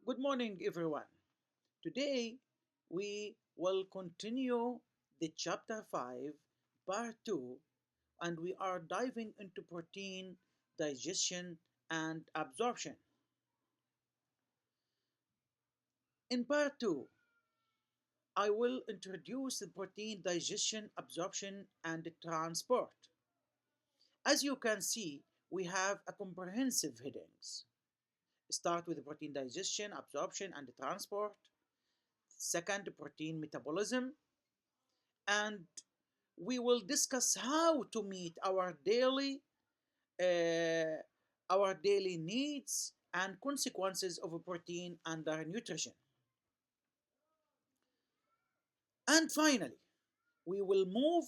Good morning, everyone. Today we will continue the chapter 5, part 2, and we are diving into protein digestion and absorption. In part 2, I will introduce the protein digestion, absorption, and transport. As you can see, we have a comprehensive headings. Start with the protein digestion, absorption, and transport. Second, protein metabolism, and we will discuss how to meet uh, our daily needs and consequences of protein under nutrition. And finally, we will move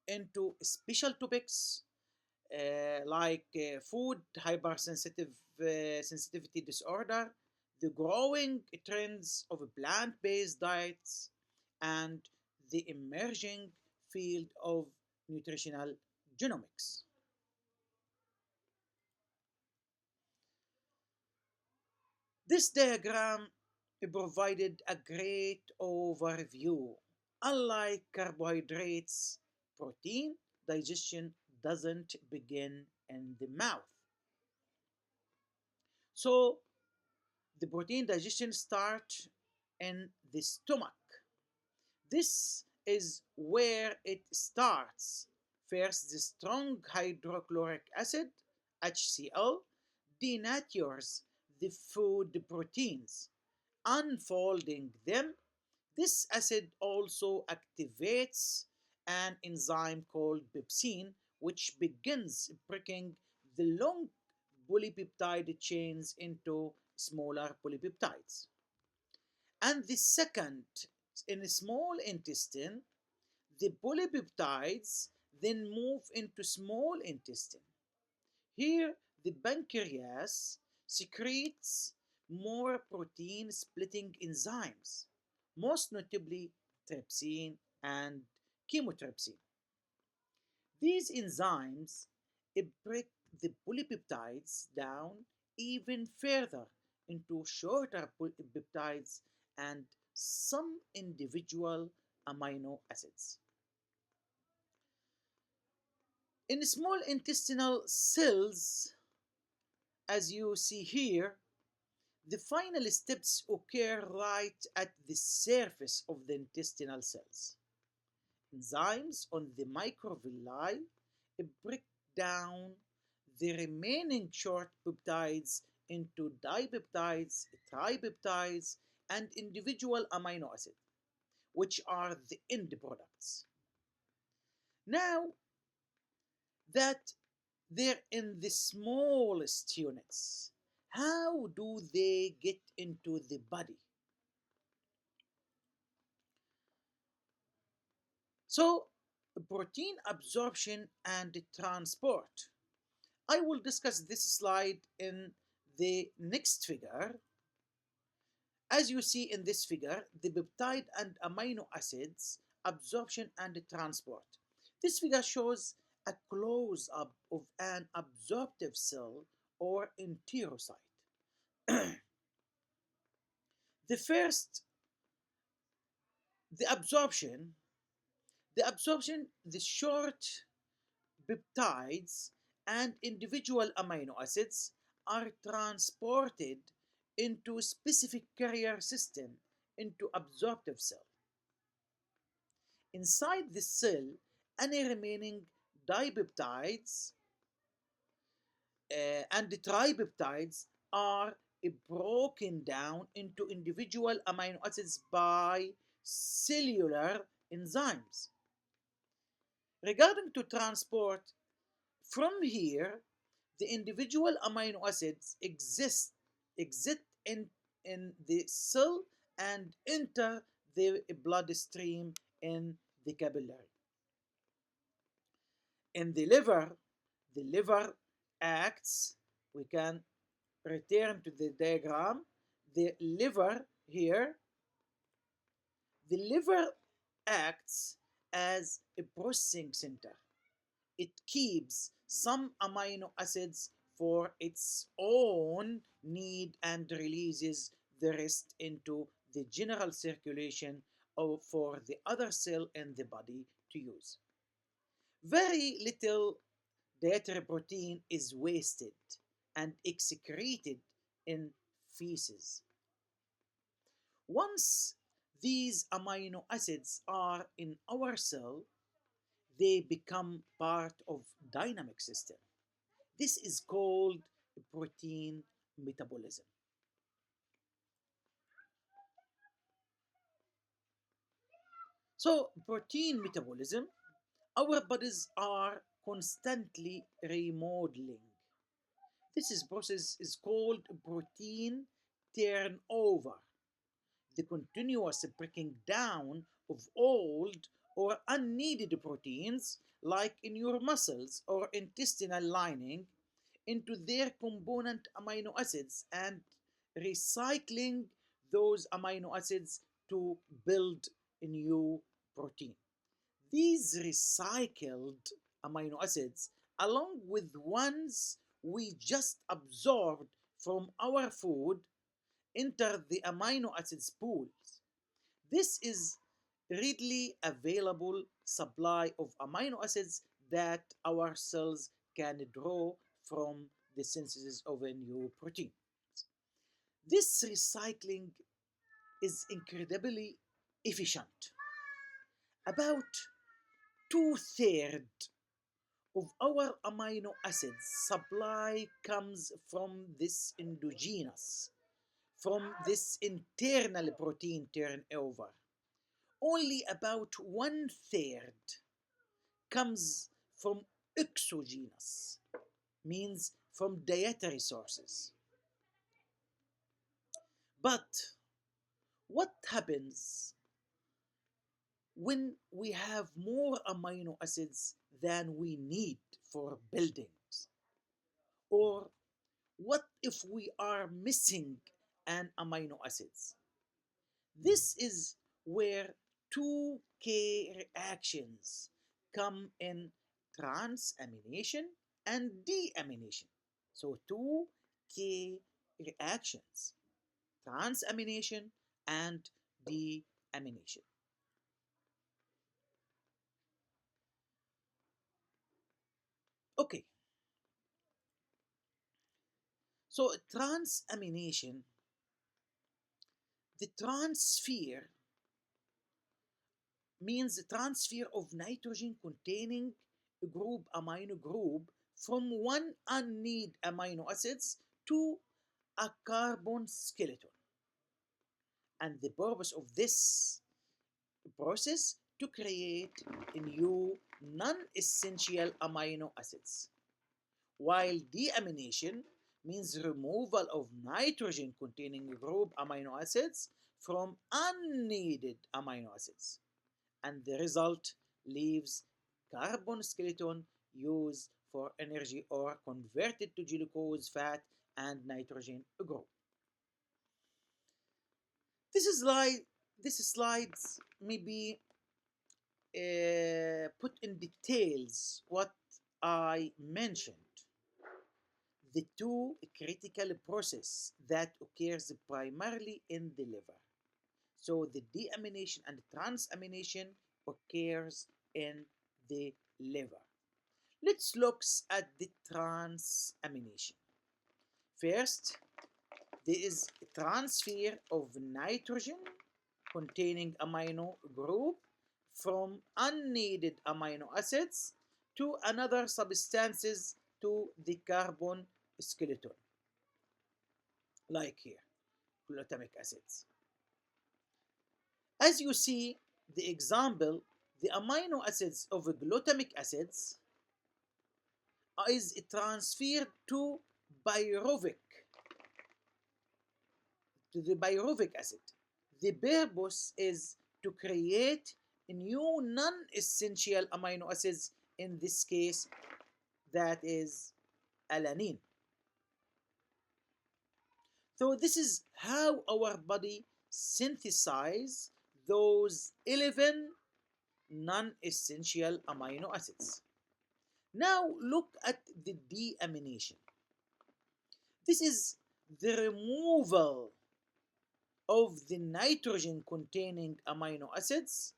into special topics like food hypersensitive sensitivity disorder, the growing trends of plant-based diets, and the emerging field of nutritional genomics. This diagram provided a great overview. Unlike carbohydrates, protein digestion doesn't begin in the mouth. So the protein digestion starts in the stomach. This is where it starts. First, the strong hydrochloric acid, HCl, denatures the food proteins, unfolding them. This acid also activates an enzyme called pepsin, which begins breaking the long polypeptide chains into smaller polypeptides. And the second, in the small intestine, the polypeptides then move into small intestine. Here, the pancreas secretes more protein splitting enzymes, most notably trypsin and chymotrypsin. These enzymes break the polypeptides down even further into shorter peptides and some individual amino acids. In small intestinal cells, as you see here, the final steps occur right at the surface of the intestinal cells. Enzymes on the microvilli break down the remaining short peptides into dipeptides, tripeptides, and individual amino acids, which are the end products. Now that they're in the smallest units, how do they get into the body? So, protein absorption and transport. I will discuss this slide in the next figure. As you see in this figure, the peptide and amino acids absorption and transport. This figure shows a close up of an absorptive cell or enterocyte. the first, the absorption, the short peptides and individual amino acids are transported into specific carrier system into absorptive cell. Inside the cell, any remaining dipeptides and the tripeptides are broken down into individual amino acids by cellular enzymes. Regarding to transport, from here, the individual amino acids exit in the cell and enter the bloodstream in the capillary. In the liver acts, we can return to the diagram. The liver here, the liver acts as a processing center. It keeps some amino acids for its own need and releases the rest into the general circulation for the other cell in the body to use. Very little dietary protein is wasted and excreted in feces. Once these amino acids are in our cell, they become part of dynamic system. This is called protein metabolism. So, protein metabolism, our bodies are constantly remodeling. Process is called protein turnover, the continuous breaking down of old or unneeded proteins, like in your muscles or intestinal lining, into their component amino acids and recycling those amino acids to build a new protein. These recycled amino acids, along with ones we just absorbed from our food, enter the amino acids pools. This is readily available supply of amino acids that our cells can draw from the synthesis of a new protein. This recycling is incredibly efficient. About two-thirds of our amino acids supply comes from this endogenous, from this internal protein turnover. Only about one-third comes from exogenous, means from dietary sources. But what happens when we have more amino acids than we need for buildings? Or what if we are missing an amino acids? This is where two key reactions come in: transamination and deamination. So, two key reactions: transamination and deamination. Okay, so transamination, the transfer means the transfer of nitrogen containing group amino group from one unneeded amino acids to a carbon skeleton. And the purpose of this process to create new non-essential amino acids, while deamination means removal of nitrogen containing group amino acids from unneeded amino acids, and the result leaves carbon skeleton used for energy or converted to glucose, fat, and nitrogen group. This is like this slides maybe put in details what I mentioned. The two critical process that occurs primarily in the liver. So the deamination and transamination occurs in the liver. Let's look at the transamination. First, there is transfer of nitrogen containing amino group from unneeded amino acids to another substances to the carbon skeleton, like here, glutamic acids. As you see, the example, the amino acids of glutamic acids is transferred to pyruvic, to the pyruvic acid. The purpose is to create new non-essential amino acids, in this case, that is alanine. So this is how our body synthesizes those 11 non-essential amino acids. Now look at the deamination. This is the removal of the nitrogen containing amino acids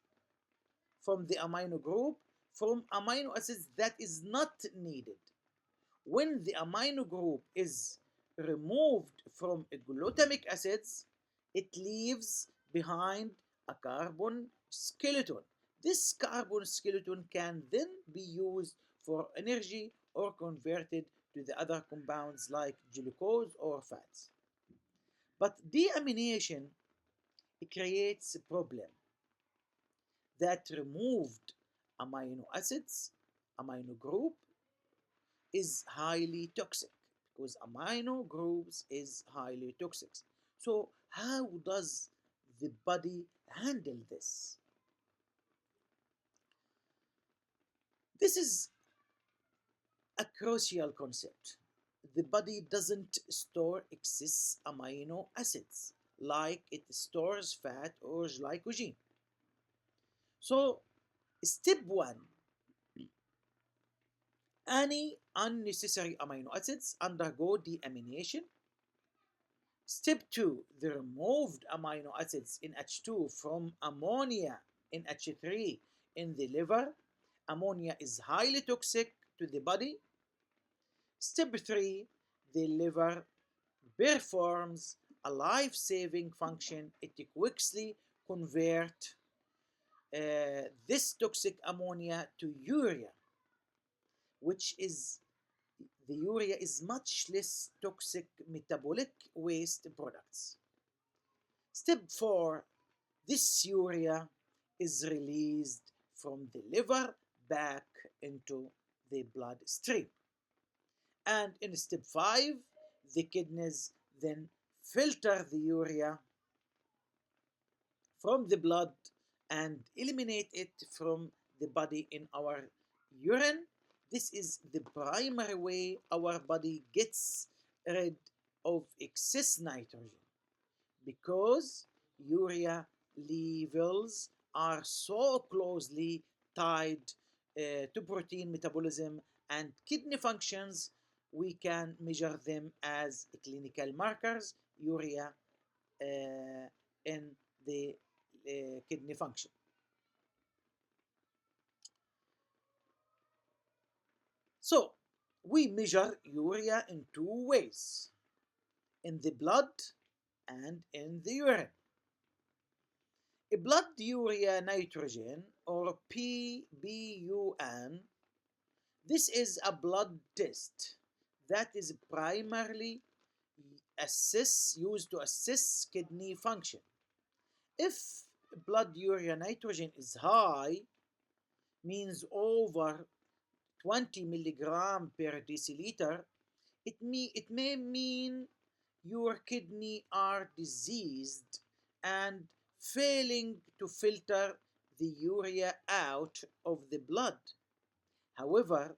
from the amino group from amino acids that is not needed. When the amino group is removed from glutamic acids, it leaves behind a carbon skeleton. This carbon skeleton can then be used for energy or converted to the other compounds like glucose or fats. But deamination creates a problem that removed amino acids, amino group is highly toxic because amino groups is highly toxic. So how does the body handle this? This is a crucial concept. The body doesn't store excess amino acids like it stores fat or glycogen. So step 1, any unnecessary amino acids undergo deamination. Step 2, the removed amino acids in H2 from ammonia in H3 in the liver. Ammonia is highly toxic to the body. Step 3, the liver performs a life-saving function. It quickly converts this toxic ammonia to urea, which is the urea is much less toxic metabolic waste products. Step 4, this urea is released from the liver back into the bloodstream. And in step 5, the kidneys then filter the urea from the blood and eliminate it from the body in our urine. This is the primary way our body gets rid of excess nitrogen because urea levels are so closely tied to protein metabolism and kidney functions. We can measure them as clinical markers, urea in the kidney function. So we measure urea in two ways, in the blood and in the urine. A blood urea nitrogen or PBUN, this is a blood test that is primarily used to assess kidney function. If blood urea nitrogen is high, means over 20 milligram per deciliter, it may mean your kidney are diseased and failing to filter the urea out of the blood. However,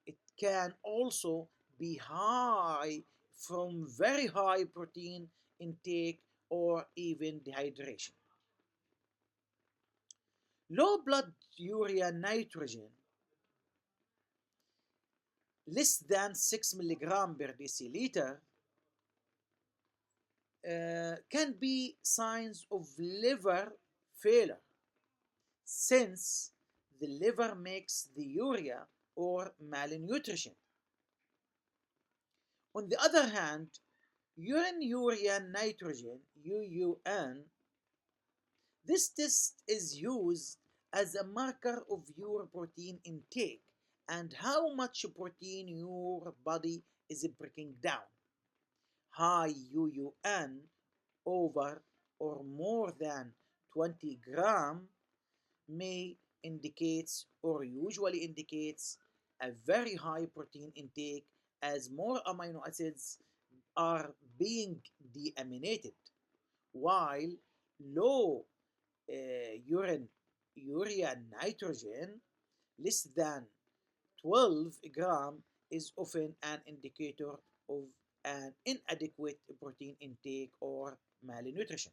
it can also be high from very high protein intake or even dehydration. Low blood urea nitrogen, less than 6 milligram per deciliter, can be signs of liver failure since the liver makes the urea or malnutrition. On the other hand, urine urea nitrogen UUN, this test is used as a marker of your protein intake and how much protein your body is breaking down. High UUN over or more than 20 gram may indicates or usually indicates a very high protein intake as more amino acids are being deaminated, while low urine urea nitrogen less than 12 gram is often an indicator of an inadequate protein intake or malnutrition.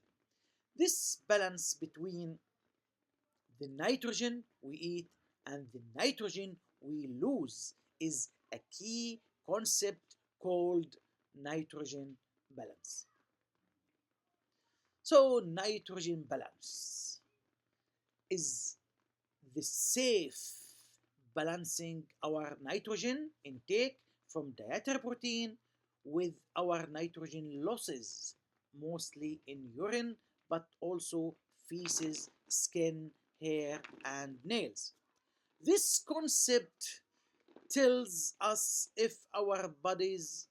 This balance between the nitrogen we eat and the nitrogen we lose is a key concept called nitrogen balance. So, nitrogen balance is the safe balancing our nitrogen intake from dietary protein with our nitrogen losses, mostly in urine, but also feces, skin, hair, and nails. This concept tells us if our bodies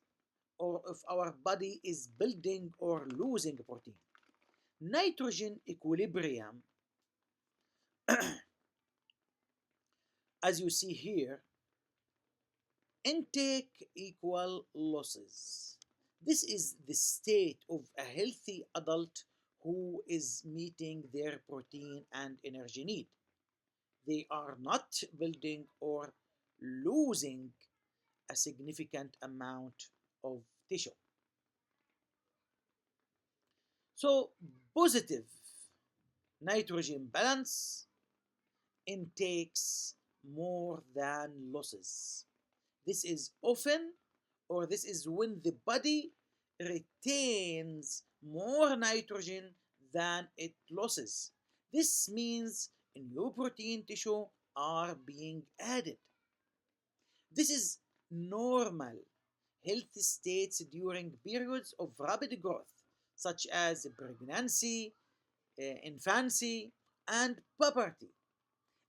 or if our body is building or losing protein. Nitrogen equilibrium, as you see here, intake equal losses. This is the state of a healthy adult who is meeting their protein and energy need. They are not building or losing a significant amount of tissue. So, positive nitrogen balance intakes more than losses. This is often, or this is when the body retains more nitrogen than it loses. This means new protein tissue are being added. This is normal health states during periods of rapid growth, such as pregnancy, infancy, and puberty,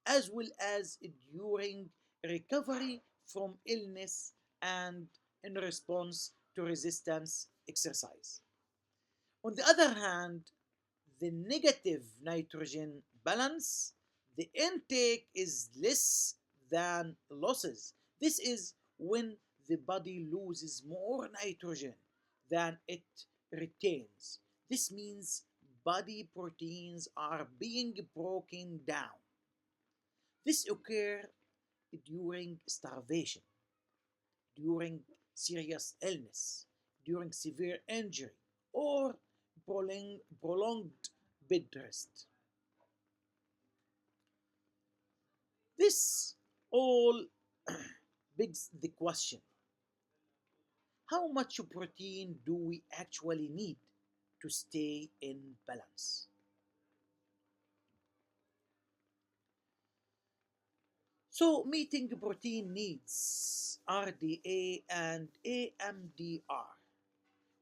as well as during recovery from illness and in response to resistance exercise. On the other hand, the negative nitrogen balance, the intake is less than losses. This is when the body loses more nitrogen than it retains. This means body proteins are being broken down. This occurs during starvation, during serious illness, during severe injury, or prolonged bed rest. This all begs the question, how much protein do we actually need to stay in balance? So, meeting protein needs RDA and AMDR.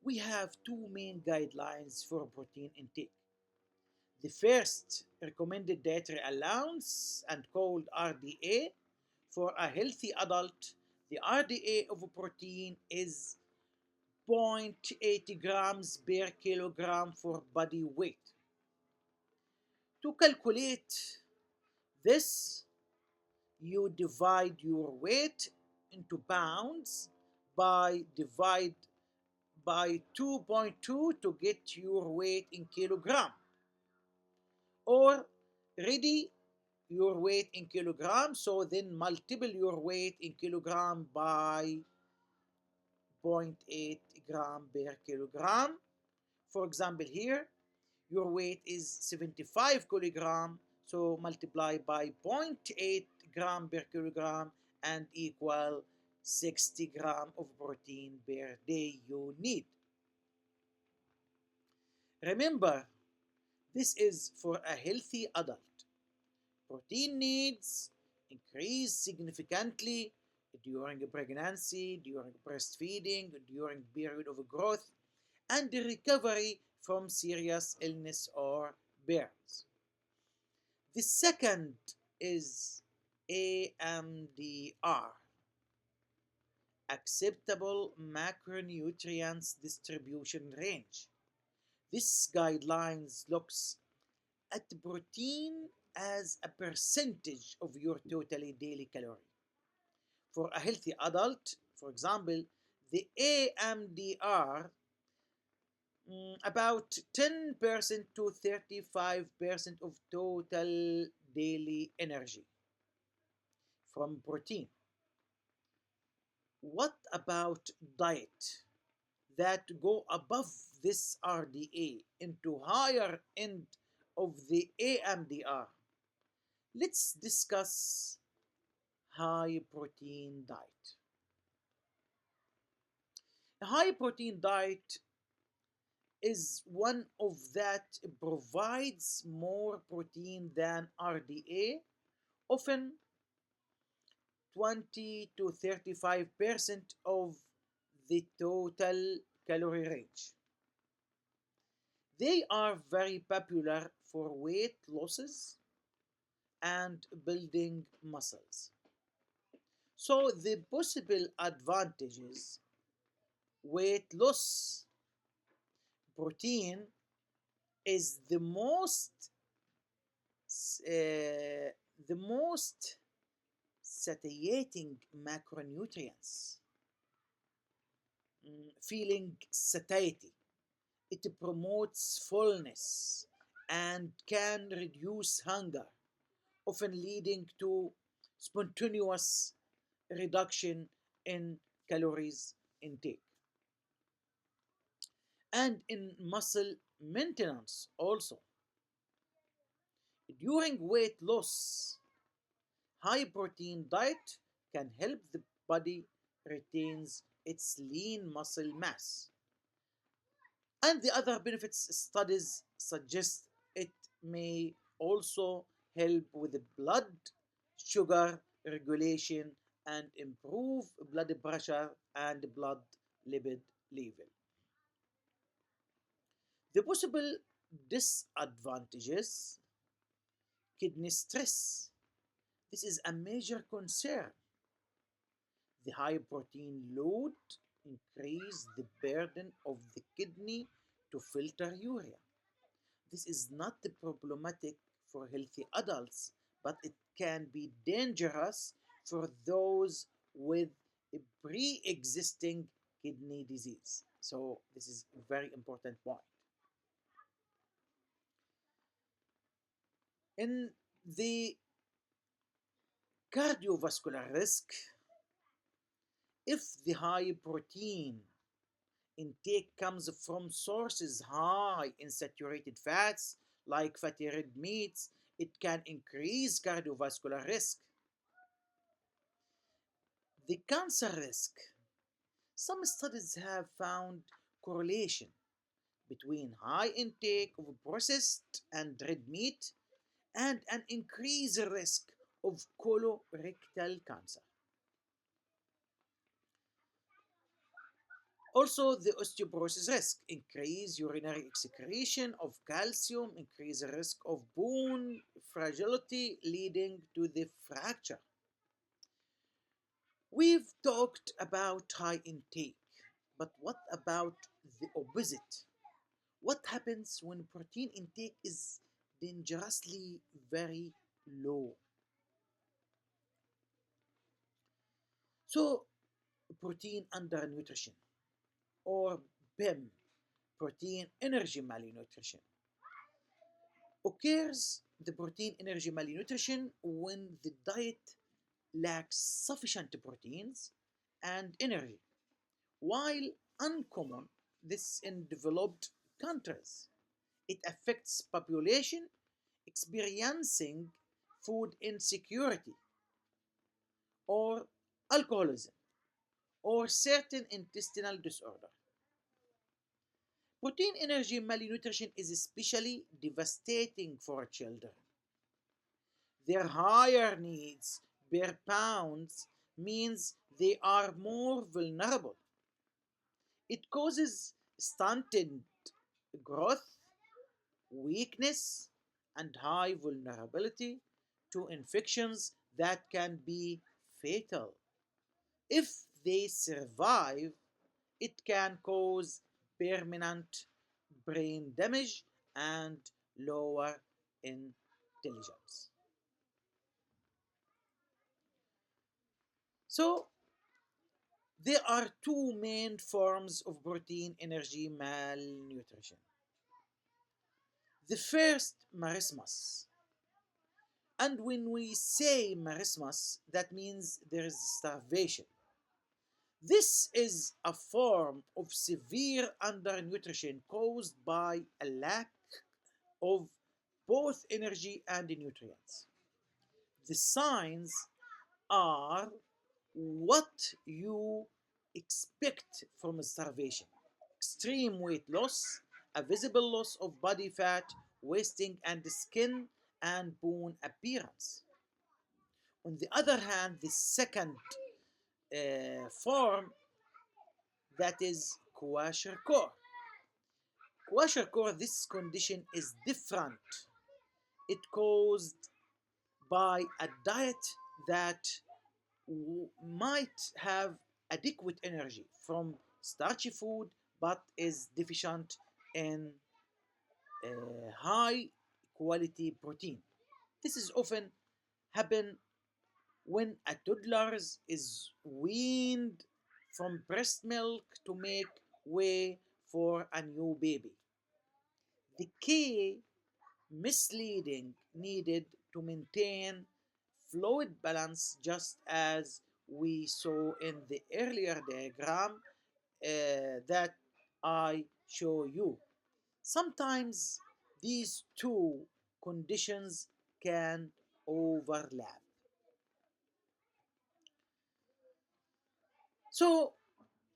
We have two main guidelines for protein intake. The first recommended dietary allowance and called RDA for a healthy adult. The RDA of protein is zero point 0.80 grams per kilogram for body weight. To calculate this, you divide your weight into pounds by divide by 2.2 to get your weight in kilogram, or ready your weight in kilogram, so then multiply your weight in kilogram by zero point 0.8 gram per kilogram. For example, here your weight is 75 kilogram, so multiply by zero point 0.8 gram per kilogram and equal 60 gram of protein per day you need. Remember, this is for a healthy adult. Protein needs increase significantly during pregnancy, during breastfeeding, during period of growth, and the recovery from serious illness or burns. The second is AMDR, acceptable macronutrients distribution range. This guidelines looks at protein as a percentage of your total daily calorie. For a healthy adult, for example, the AMDR about 10% to 35% of total daily energy from protein. What about diet that go above this RDA into higher end of the AMDR? Let's discuss high protein diet. A high protein diet is one of that provides more protein than RDA, often 20 to 35% of the total calorie range. They are very popular for weight losses and building muscles. So, the possible advantages: weight loss. Protein is the most satiating macronutrients. Feeling satiety. It promotes fullness and can reduce hunger, often leading to spontaneous reduction in calories intake. And in muscle maintenance also. During weight loss, high protein diet can help the body retains its lean muscle mass. And the other benefits studies suggest it may also help with the blood sugar regulation and improve blood pressure and blood lipid level. The possible disadvantages: kidney stress. This is a major concern. The high protein load increase the burden of the kidney to filter urea. This is not problematic for healthy adults, but it can be dangerous for those with a pre-existing kidney disease. So this is a very important point. In the cardiovascular risk, if the high protein intake comes from sources high in saturated fats like fatty red meats, it can increase cardiovascular risk. The cancer risk. Some studies have found correlation between high intake of processed and red meat and an increased risk of colorectal cancer. Also, the osteoporosis risk: increase urinary excretion of calcium, increase the risk of bone fragility leading to the fracture. We've talked about high intake, but what about the opposite? What happens when protein intake is dangerously very low? So, protein undernutrition, or PEM, protein energy malnutrition, occurs the protein energy malnutrition when the diet lacks sufficient proteins and energy. While uncommon, this in developed countries, it affects population experiencing food insecurity or alcoholism or certain intestinal disorder. Protein energy malnutrition is especially devastating for children. Their higher needs per pound means they are more vulnerable. It causes stunted growth, weakness, and high vulnerability to infections that can be fatal. If they survive, it can cause permanent brain damage and lower intelligence. So, there are two main forms of protein energy malnutrition. The first, marasmus. And when we say marasmus, that means there is starvation. This is a form of severe undernutrition caused by a lack of both energy and nutrients. The signs are what you expect from starvation: extreme weight loss, a visible loss of body fat, wasting and skin and bone appearance. On the other hand, the second form, that is kwashiorkor. Kwashiorkor, this condition is different. It caused by a diet that might have adequate energy from starchy food but is deficient in high quality protein. This is often happen when a toddler is weaned from breast milk to make way for a new baby. The key misleading needed to maintain fluid balance, just as we saw in the earlier diagram that I show you. Sometimes these two conditions can overlap. So,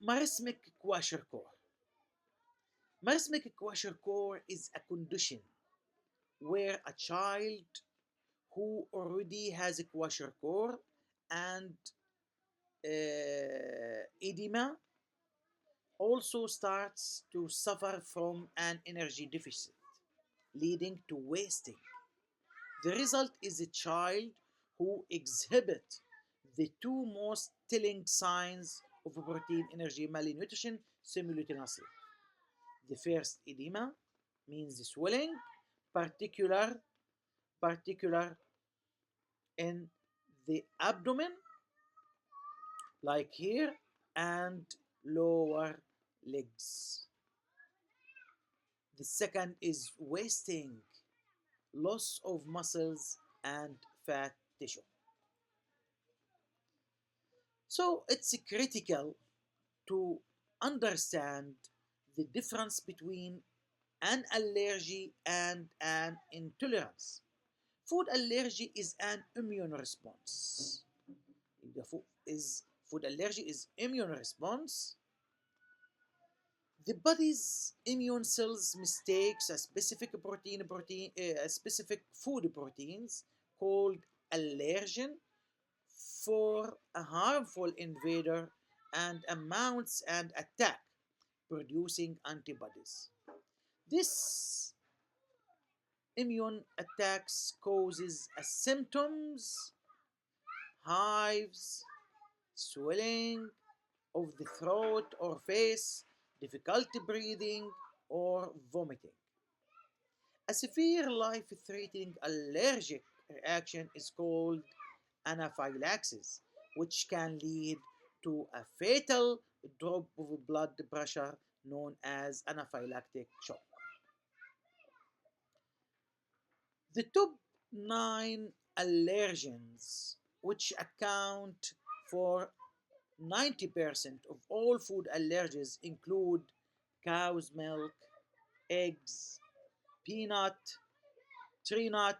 marasmic kwashiorkor. Marasmic kwashiorkor is a condition where a child who already has a kwashiorkor and edema also starts to suffer from an energy deficit, leading to wasting. The result is a child who exhibit the two most telling signs of protein energy malnutrition simultaneously. The first, edema, means swelling, particular particular in the abdomen, like here, and lower legs. The second is wasting, loss of muscles and fat tissue. So it's critical to understand the difference between an allergy and an intolerance. Food allergy is an immune response. Food allergy is immune response. The body's immune cells mistakes a specific food proteins called allergen for a harmful invader and mounts and attack, producing antibodies. This immune attacks causes symptoms, hives, swelling of the throat or face, difficulty breathing, or vomiting. A severe life threatening allergic reaction is called anaphylaxis, which can lead to a fatal drop of blood pressure known as anaphylactic shock. The top 9 allergens, which account for 90% of all food allergies, include cow's milk, eggs, peanut, tree nut,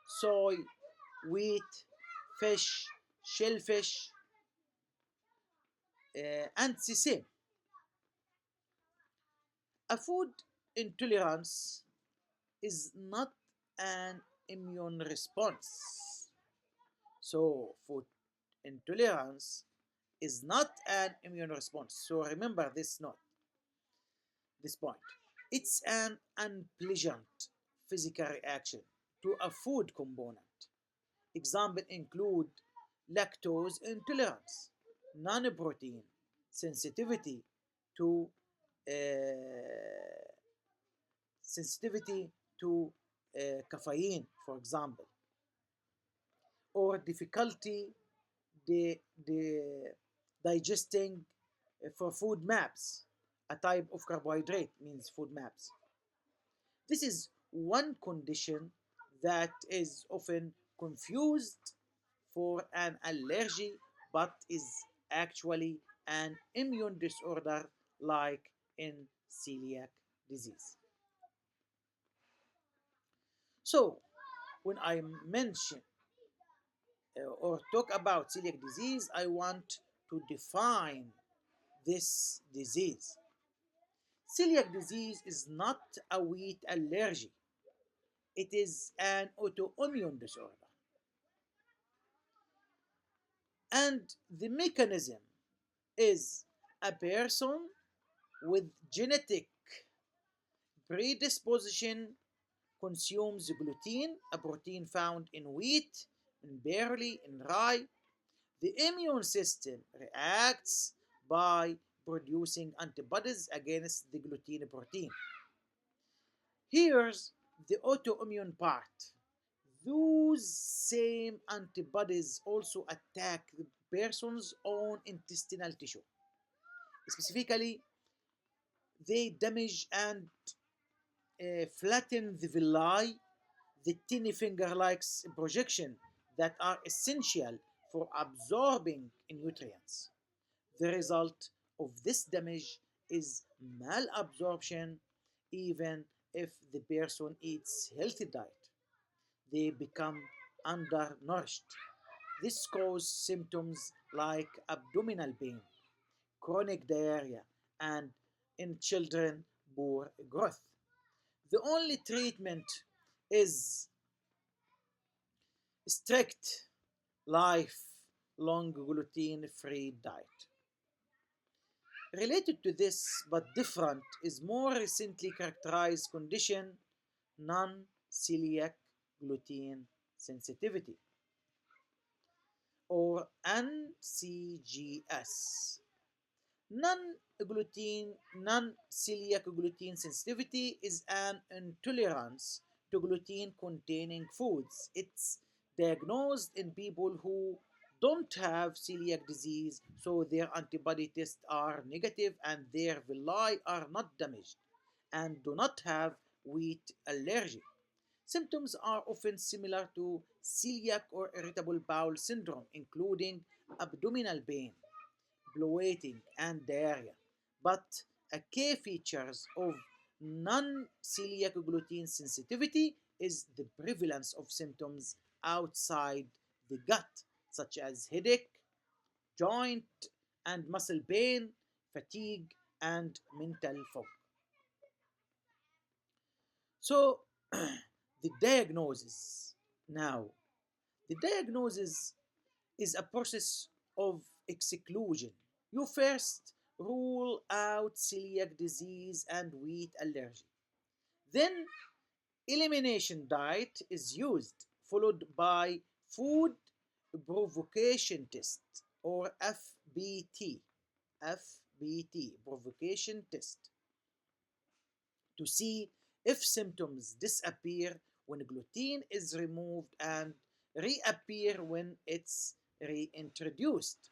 soy, wheat, fish, shellfish, and sesame. A food intolerance is not an immune response. So, food intolerance is not an immune response. So, remember this point. It's an unpleasant physical reaction to a food component. Examples include lactose intolerance, non-protein sensitivity to uh, sensitivity to caffeine, for example, or difficulty the digesting for food maps, a type of carbohydrate means food maps. This is one condition that is often confused for an allergy but is actually an immune disorder like in celiac disease. So, when I mention or talk about celiac disease, I want to define this disease. Celiac disease is not a wheat allergy, it is an autoimmune disorder. And the mechanism is a person with genetic predisposition consumes gluten, a protein found in wheat, in barley, in rye. The immune system reacts by producing antibodies against the gluten protein. Here's the autoimmune part. Those same antibodies also attack the person's own intestinal tissue. Specifically, they damage and flatten the villi, the tiny finger-like projection that are essential for absorbing nutrients. The result of this damage is malabsorption even if the person eats healthy diet. They become undernourished. This causes symptoms like abdominal pain, chronic diarrhea, and in children, poor growth. The only treatment is strict lifelong gluten-free diet. Related to this but different is more recently characterized condition non-celiac gluten sensitivity or NCGS. Non-celiac gluten sensitivity is an intolerance to gluten containing foods. It's diagnosed in people who don't have celiac disease, so their antibody tests are negative and their villi are not damaged and do not have wheat allergy. Symptoms are often similar to celiac or irritable bowel syndrome, including abdominal pain, bloating, and diarrhea. But a key features of non-celiac gluten sensitivity is the prevalence of symptoms outside the gut, such as headache, joint and muscle pain, fatigue, and mental fog. So, the diagnosis now. The diagnosis is a process of exclusion. You first rule out celiac disease and wheat allergy. Then, elimination diet is used, followed by food provocation test or FBT. FBT, provocation test, to see if symptoms disappear when gluten is removed and reappear when it's reintroduced.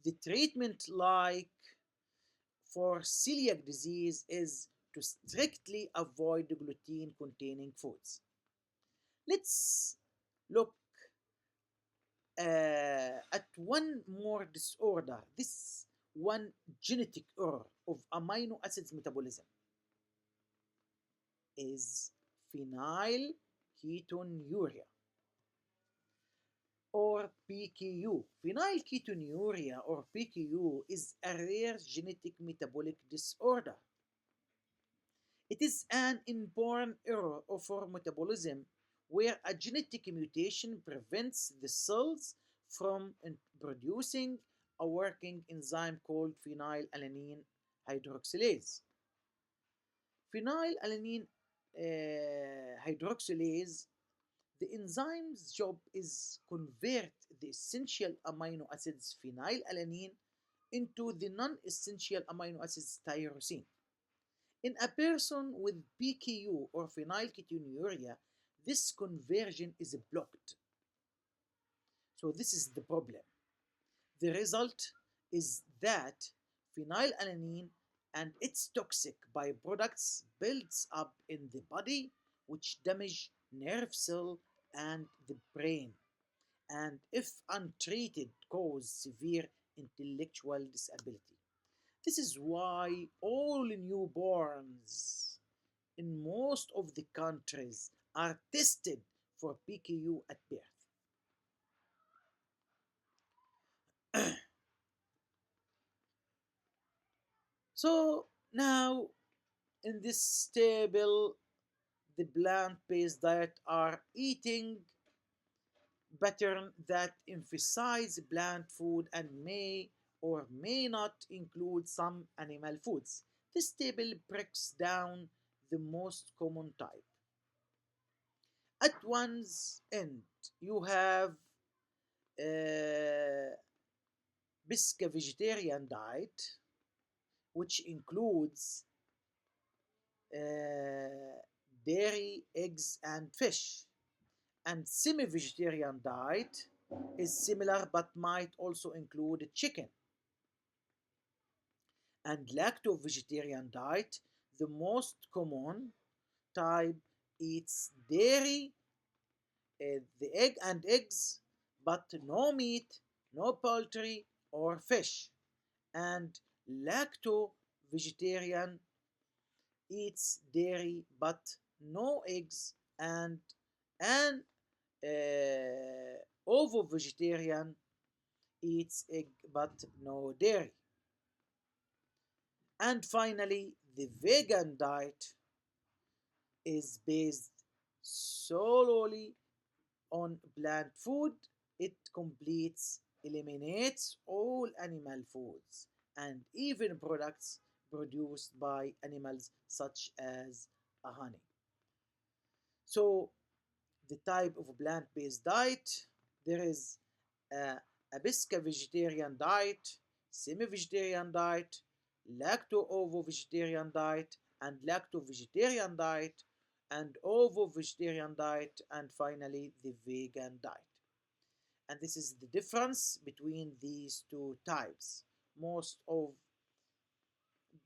The treatment, like for celiac disease, is to strictly avoid gluten containing foods. Let's look at one more disorder. This one genetic error of amino acids metabolism is phenylketonuria or PKU. Phenylketonuria or PKU is a rare genetic metabolic disorder. It is an inborn error of our metabolism where a genetic mutation prevents the cells from producing a working enzyme called phenylalanine hydroxylase. Phenylalanine hydroxylase, the enzyme's job is convert the essential amino acids phenylalanine into the non-essential amino acids tyrosine. In a person with PKU or phenylketonuria, this conversion is blocked. So this is the problem. The result is that phenylalanine and its toxic byproducts builds up in the body, which damage nerve cell and the brain, and if untreated cause severe intellectual disability. This is why all newborns in most of the countries are tested for PKU at birth. So now in this table, the plant-based diet are eating pattern that emphasize plant food and may or may not include some animal foods. This table breaks down the most common type. At one's end, you have uh, Bisca vegetarian diet, which includes uh, dairy, eggs, and fish. And semi-vegetarian diet is similar but might also include chicken. And lacto-vegetarian diet, the most common type, eats dairy, the egg and eggs, but no meat, no poultry or fish. And lacto-vegetarian eats dairy but no eggs, and ovo-vegetarian eats egg but no dairy. And finally, the vegan diet is based solely on plant food. It completes, eliminates all animal foods and even products produced by animals such as honey. So the type of plant-based diet, there is a, a pesca vegetarian diet, semi-vegetarian diet, lacto-ovo-vegetarian diet, and lacto-vegetarian diet, and ovo-vegetarian diet, and finally the vegan diet. And this is the difference between these two types. Most of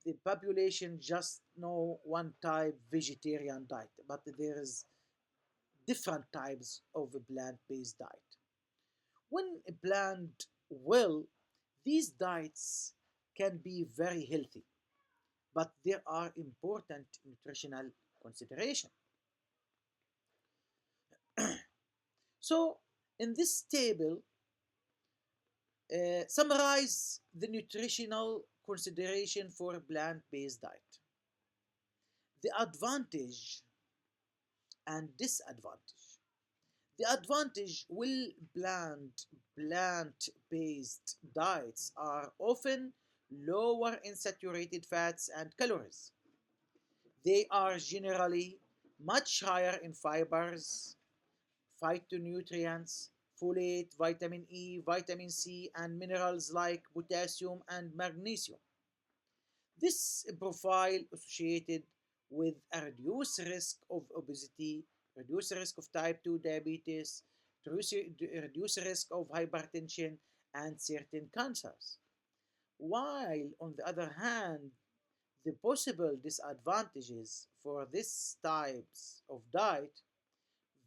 the population just know one type, vegetarian diet, but there is different types of a plant-based diet. When planned well, these diets can be very healthy, but there are important nutritional considerations. So, in this table, summarize the nutritional consideration for a plant-based diet. The advantage and disadvantage. The advantage will plant-based diets are often lower in saturated fats and calories. They are generally much higher in fibers, phytonutrients, folate, vitamin E, vitamin C, and minerals like potassium and magnesium. This profile associated with a reduced risk of obesity, reduced risk of type 2 diabetes, reduced risk of hypertension, and certain cancers. While, on the other hand, the possible disadvantages for these types of diet,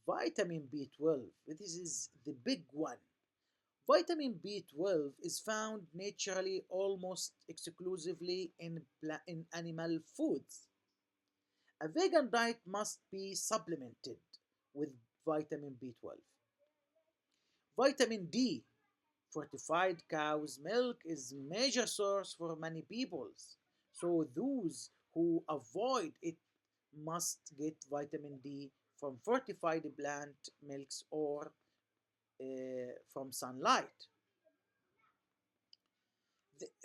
vitamin B12, this is the big one. Vitamin B12 is found naturally almost exclusively in animal foods. A vegan diet must be supplemented with vitamin B12. Vitamin D, fortified cow's milk, is a major source for many peoples. So those who avoid it must get vitamin D from fortified plant milks or from sunlight.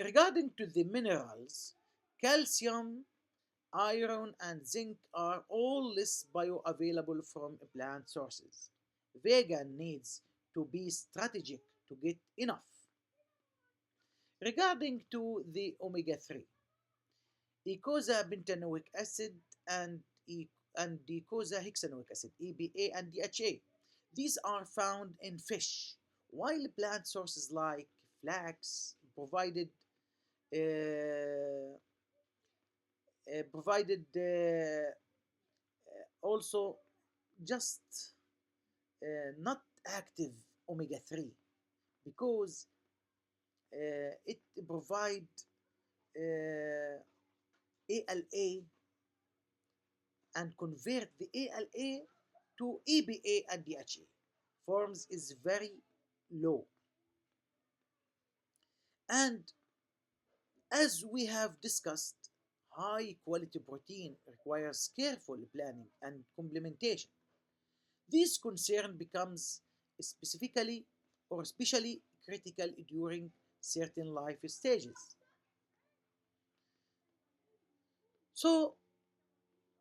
Regarding to the minerals, calcium, iron, and zinc are all less bioavailable from plant sources. Vegan needs to be strategic to get enough. Regarding to the omega-3, eicosapentaenoic acid and, and eicosahexaenoic acid, EPA and DHA. These are found in fish, while plant sources like flax uh, provided also just not active omega 3 because it provide ALA and convert the ALA to EPA and DHA. Forms is very low. And As we have discussed, high quality protein requires careful planning and complementation. This concern becomes specifically or especially critical during certain life stages. So,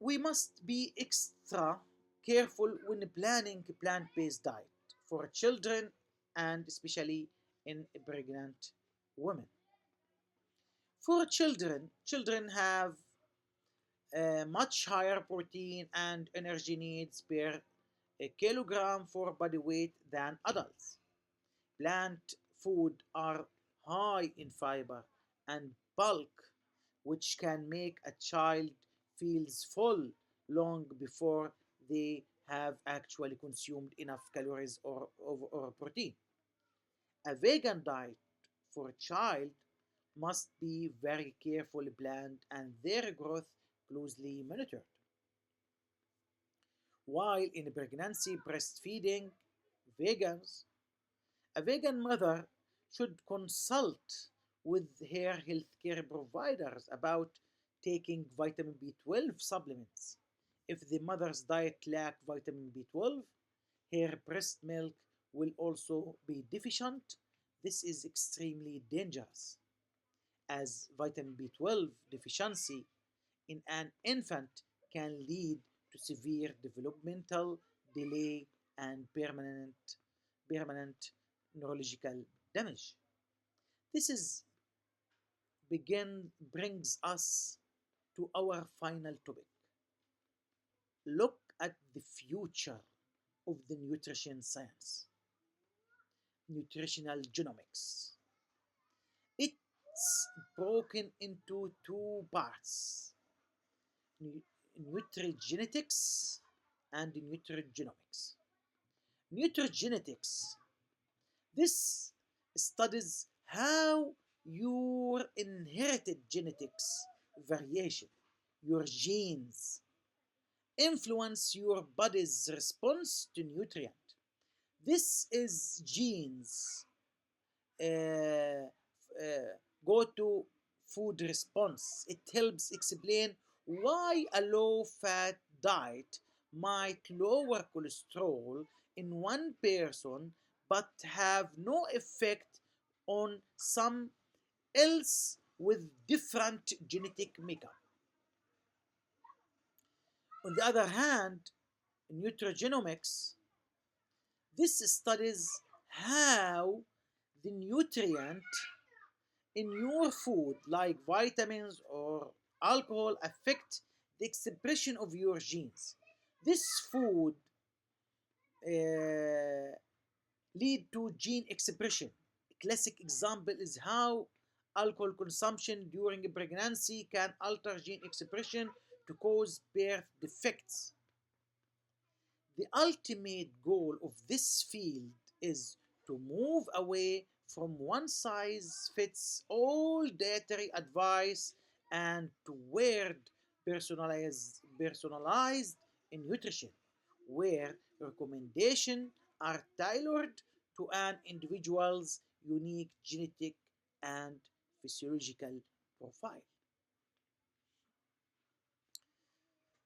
we must be extra careful when planning a plant based diet for children and especially in pregnant women. For children, children have much higher protein and energy needs per a kilogram for body weight than adults. Plant food are high in fiber and bulk, which can make a child feels full long before they have actually consumed enough calories or protein. A vegan diet for a child must be very carefully planned and their growth closely monitored. While in pregnancy breastfeeding, vegans, a vegan mother should consult with her healthcare providers about taking vitamin B12 supplements. If the mother's diet lacks vitamin B12, her breast milk will also be deficient. This is extremely dangerous, as vitamin B12 deficiency in an infant can lead to severe developmental delay and permanent neurological damage. This is begin brings us to our final topic. Look at the future of the nutrition science, nutritional genomics. It's broken into two parts: nutrigenetics and nutrigenomics. Nutrigenetics, this studies how your inherited genetics variation, your genes, influence your body's response to nutrient. This is genes go to food response. It helps explain why a low fat diet might lower cholesterol in one person but have no effect on some else with different genetic makeup. On the other hand, nutrigenomics, this studies how the nutrient in your food, like vitamins or alcohol, affect the expression of your genes. This food uh, lead to gene expression. A classic example is how alcohol consumption during pregnancy can alter gene expression to cause birth defects. The ultimate goal of this field is to move away from one size fits all dietary advice and toward personalized in nutrition, where recommendations are tailored to an individual's unique genetic and physiological profile.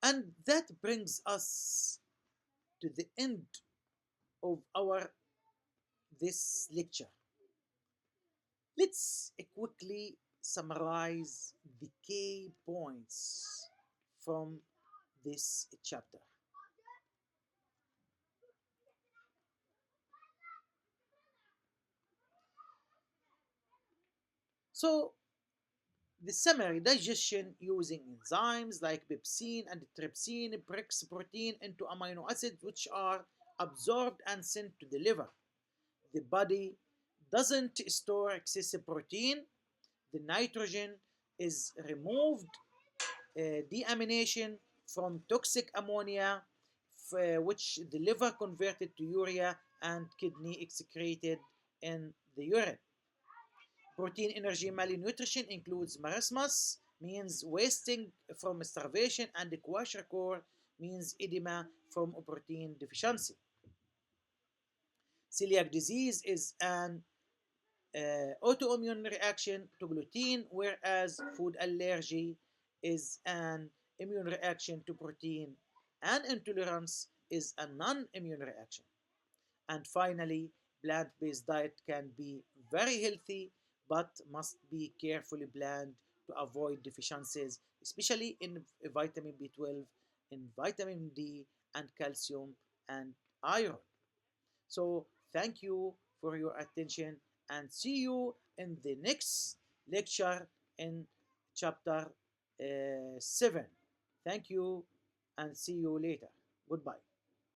And that brings us to the end of our this lecture. Let's quickly summarize the key points from this chapter. So, the summary: digestion using enzymes like pepsin and trypsin breaks protein into amino acids which are absorbed and sent to the liver. The body doesn't store excessive protein, the nitrogen is removed, deamination from toxic ammonia, which the liver converted to urea and kidney excreted in the urine. Protein energy malnutrition includes marasmus, means wasting from starvation, and kwashiorkor means edema from protein deficiency. Celiac disease is an autoimmune reaction to gluten, whereas food allergy is an immune reaction to protein, and intolerance is a non immune reaction. And finally, plant based diet can be very healthy but must be carefully planned to avoid deficiencies, especially in vitamin B12, in vitamin D, and calcium and iron. So, thank you for your attention and see you in the next lecture in chapter 7. Thank you and see you later. Goodbye.